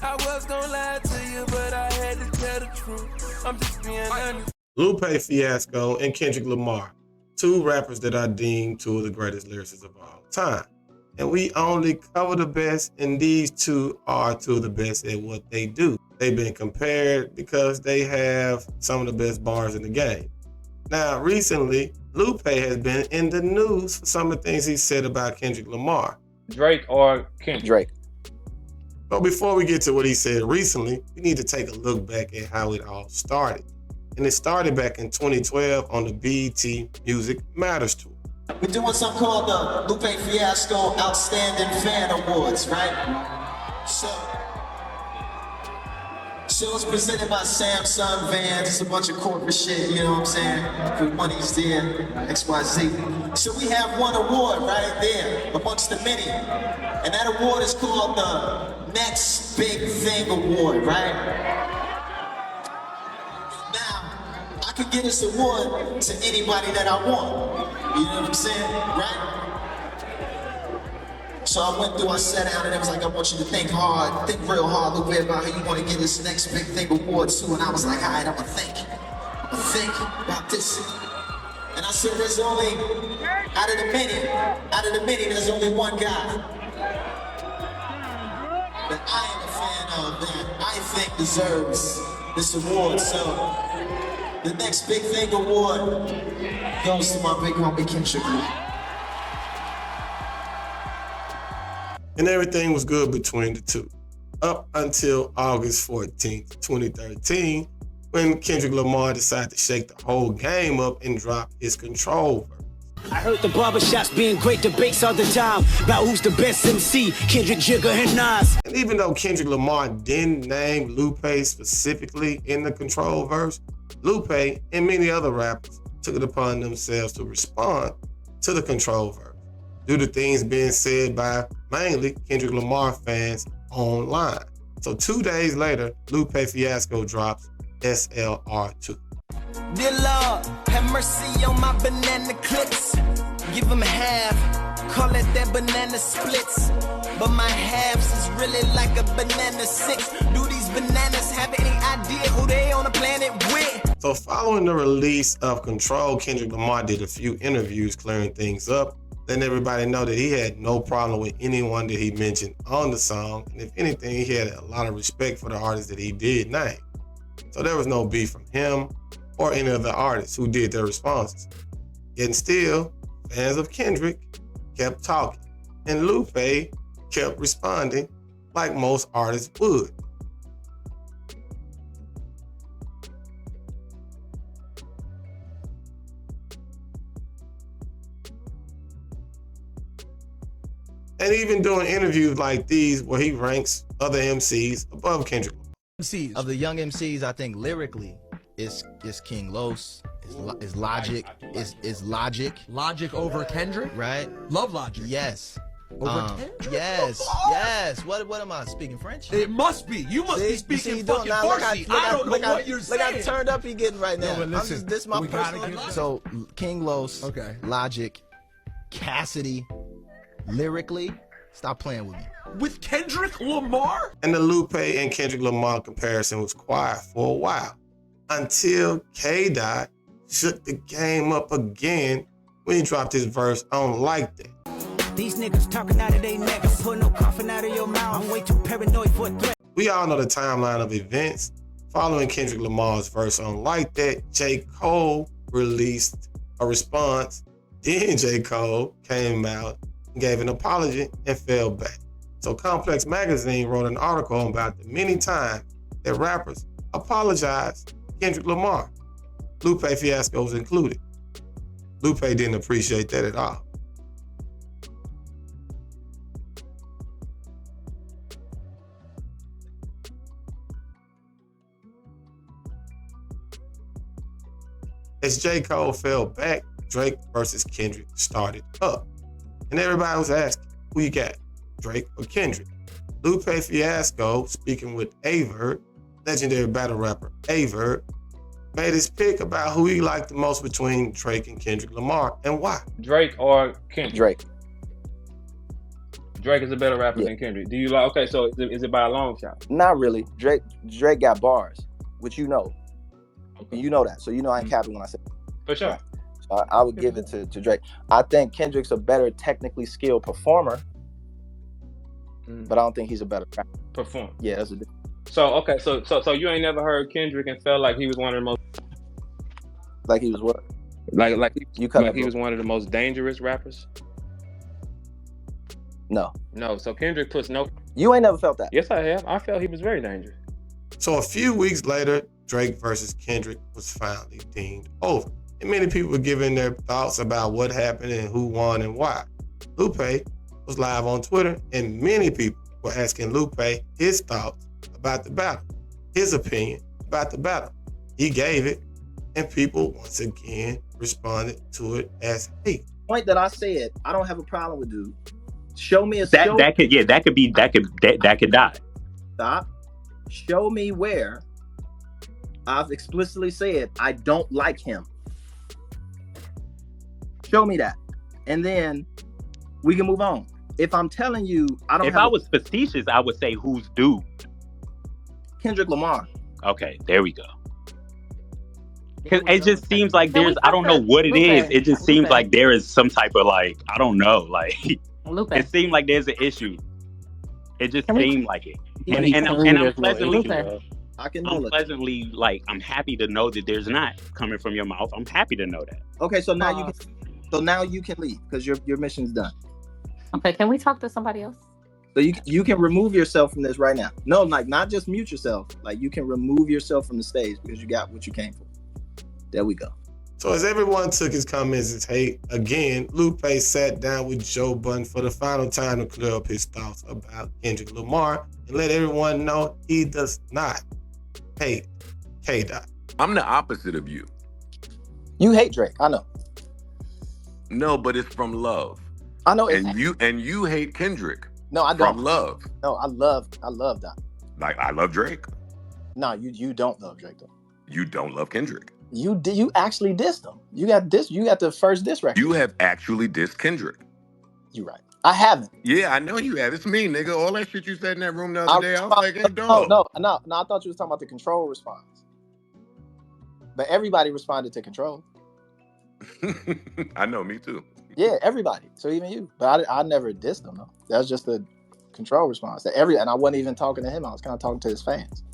I was gonna lie to you, but I had to tell the truth. I'm just being honest. Lupe, Fiasco, and Kendrick Lamar, two rappers that are deemed two of the greatest lyricists of all time. And we only cover the best, and these two are two of the best at what they do. They've been compared because they have some of the best bars in the game. Now, recently, Lupe has been in the news for some of the things he said about Kendrick Lamar. Drake or Kendrick? Drake. But before we get to what he said recently, we need to take a look back at how it all started. And it started back in 2012 on the BET Music Matters Tour. We're doing something called the Lupe Fiasco Outstanding Fan Awards, right? So it's presented by Samsung Vans. It's a bunch of corporate shit, you know what I'm saying? For money's there, XYZ. So we have one award right there amongst the many. And that award is called the Next Big Thing Award, right? I could give this award to anybody that I want. You know what I'm saying, right? So I went through, I sat down, and it was like, I want you to think hard, think real hard, Lupe, about who you want to give this Next Big Thing award to. And I was like, all right, I'm gonna think about this. And I said, there's only, out of the many, there's only one guy that I am a fan of, that I think deserves this award. So the Next Big Thing award goes to my big homie Kendrick. And everything was good between the two, up until August 14th, 2013, when Kendrick Lamar decided to shake the whole game up and drop his Control verse. I heard the barbershops being great debates all the time about who's the best MC, Kendrick, Jigga, and Nas. And even though Kendrick Lamar didn't name Lupe specifically in the Control verse, Lupe and many other rappers took it upon themselves to respond to the Control verse due to things being said by mainly Kendrick Lamar fans online. So 2 days later, Lupe Fiasco drops SLR2. Dear Lord, have mercy on my banana clips. Give them half, call it that banana splits. But my halves is really like a banana six. Do these bananas have any idea who they on the planet with? So following the release of Control, Kendrick Lamar did a few interviews clearing things up, letting everybody know that he had no problem with anyone that he mentioned on the song. And if anything, he had a lot of respect for the artists that he did name. So there was no beef from him or any of the artists who did their responses. Yet still, fans of Kendrick kept talking, and Lupe kept responding like most artists would. And even doing interviews like these where he ranks other MCs above Kendrick. Of the young MCs, I think lyrically, it's King Los, is Logic, is Logic. Logic over Kendrick? Right? Love Logic. Yes. Over Kendrick? Yes. What am I speaking French? It must be. You must be speaking fucking Farsi. I don't know what you're saying. Look how turned up he getting right now. No, but listen, this is my personal. So King Los, okay. Logic, Cassidy, lyrically, stop playing with me. With Kendrick Lamar? And the Lupe and Kendrick Lamar comparison was quiet for a while, until K-Dot shook the game up again when he dropped his verse on Like That. These niggas talking out of their neck, I'm putting no coughing out of your mouth. I'm way too paranoid for a threat. We all know the timeline of events. Following Kendrick Lamar's verse on Like That, J. Cole released a response. Then J. Cole came out and gave an apology and fell back. So Complex Magazine wrote an article about the many times that rappers apologized to Kendrick Lamar. Lupe Fiasco was included. Lupe didn't appreciate that at all. As J. Cole fell back, Drake versus Kendrick started up. And everybody was asking, who you got, Drake or Kendrick? Lupe Fiasco, speaking with Averb, legendary battle rapper Averb, made his pick about who he liked the most between Drake and Kendrick Lamar, and why. Drake or Kendrick? Drake. Drake is a better rapper than Kendrick. Do you like? Okay, so is it by a long shot? Not really. Drake got bars, which you know. Okay. You know that, so you know I ain't capping when I say. For sure. Right. So I would give it to Drake. I think Kendrick's a better technically skilled performer, but I don't think he's a better rapper. Performer. Yeah, that's a difference. So okay, so you ain't never heard Kendrick and felt like he was one of the most. Like he was what? Like he was one of the most dangerous rappers. No. So Kendrick puts no. You ain't never felt that. Yes, I have. I felt he was very dangerous. So a few weeks later, Drake versus Kendrick was finally deemed over. And many people were giving their thoughts about what happened and who won and why. Lupe was live on Twitter, and many people were asking Lupe his thoughts about the battle, his opinion about the battle. He gave it, and people once again responded to it as hate. Point that I said, I don't have a problem with, dude. Show me a that could die. Stop. Show me where I've explicitly said I don't like him. Show me that, and then we can move on. If I'm telling you, I don't. If I was facetious, I would say who's dude? Kendrick Lamar. Okay, there we go. Because it just seems like there's, I don't know what it is. It just seems like there is some type of like, I don't know, like Lupe. It seemed like there's an issue. It just seemed like it. And I'm pleasantly like, I'm happy to know that there's not coming from your mouth. I'm happy to know that. Okay, so now you can leave because your mission's done. Okay, can we talk to somebody else? So you can remove yourself from this right now. No, like not just mute yourself. Like you can remove yourself from the stage because you got what you came for. There we go. So as everyone took his comments as hate, again, Lupe sat down with Joe Budden for the final time to clear up his thoughts about Kendrick Lamar and let everyone know he does not hate K-Dot. I'm the opposite of you. You hate Drake, I know. No, but it's from love. I know. And you hate Kendrick. No, I don't. From love. No, I love that. Like I love Drake. No, you don't love Drake though. You don't love Kendrick. You actually dissed him. You got the first diss record. You have actually dissed Kendrick. You're right. I haven't. Yeah, I know you have. It's me, nigga. All that shit you said in that room the other day, I was like, hey, dog. No. I thought you was talking about the Control response. But everybody responded to Control. I know, me too. Yeah, everybody. So even you. But I never dissed him though. That was just the Control response. And I wasn't even talking to him. I was kind of talking to his fans.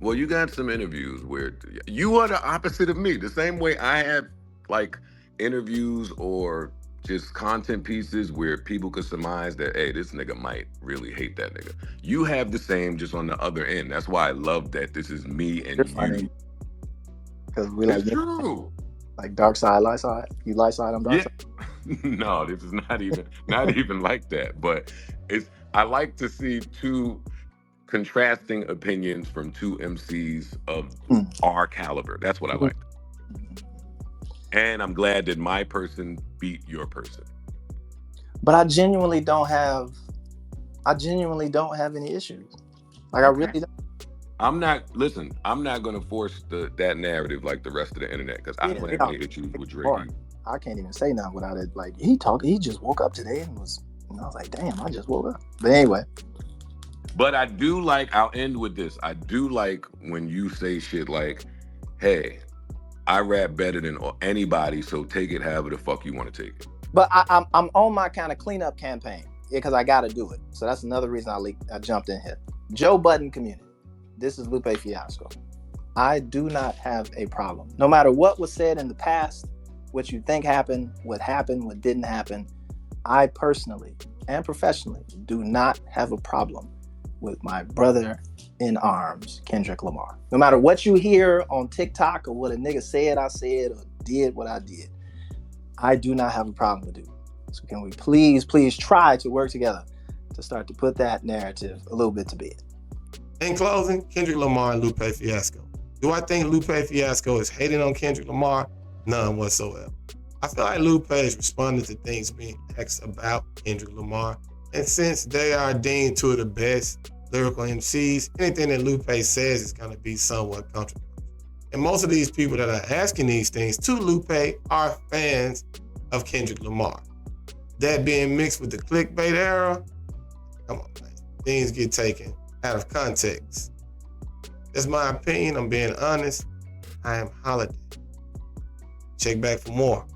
Well, you got some interviews where you are the opposite of me. The same way I have like interviews or just content pieces where people could surmise that, hey, this nigga might really hate that nigga. You have the same just on the other end. That's why I love that this is me and you. Because we like true. Like dark side, light side. You light side, I'm dark side. No, this is not even like that. But I like to see two contrasting opinions from two MCs of our caliber. That's what I like. And I'm glad that my person beat your person. But I genuinely don't have any issues. Like I really don't. I'm not gonna force that narrative like the rest of the internet because I don't have any issues with Drake. I can't even say nothing without it. Like he just woke up today and I was like, damn, I just woke up. But anyway. But I do like, I'll end with this. I do like when you say shit like, hey, I rap better than anybody, so take it however the fuck you want to take it. But I'm on my kind of cleanup campaign because I got to do it. So that's another reason I jumped in here. Joe Budden community. This is Lupe Fiasco. I do not have a problem. No matter what was said in the past, what you think happened, what didn't happen, I personally and professionally do not have a problem with my brother in arms, Kendrick Lamar. No matter what you hear on TikTok or what a nigga said, I said, or did what I did, I do not have a problem with it. So can we please try to work together to start to put that narrative a little bit to bed. In closing, Kendrick Lamar and Lupe Fiasco. Do I think Lupe Fiasco is hating on Kendrick Lamar? None whatsoever. I feel like Lupe is responding to things being asked about Kendrick Lamar. And since they are deemed two of the best lyrical MCs, anything that Lupe says is going to be somewhat controversial. And most of these people that are asking these things to Lupe are fans of Kendrick Lamar. That being mixed with the clickbait era, Come on, man. Things get taken out of context. That's my opinion. I'm being honest. I am Holiday. Check back for more.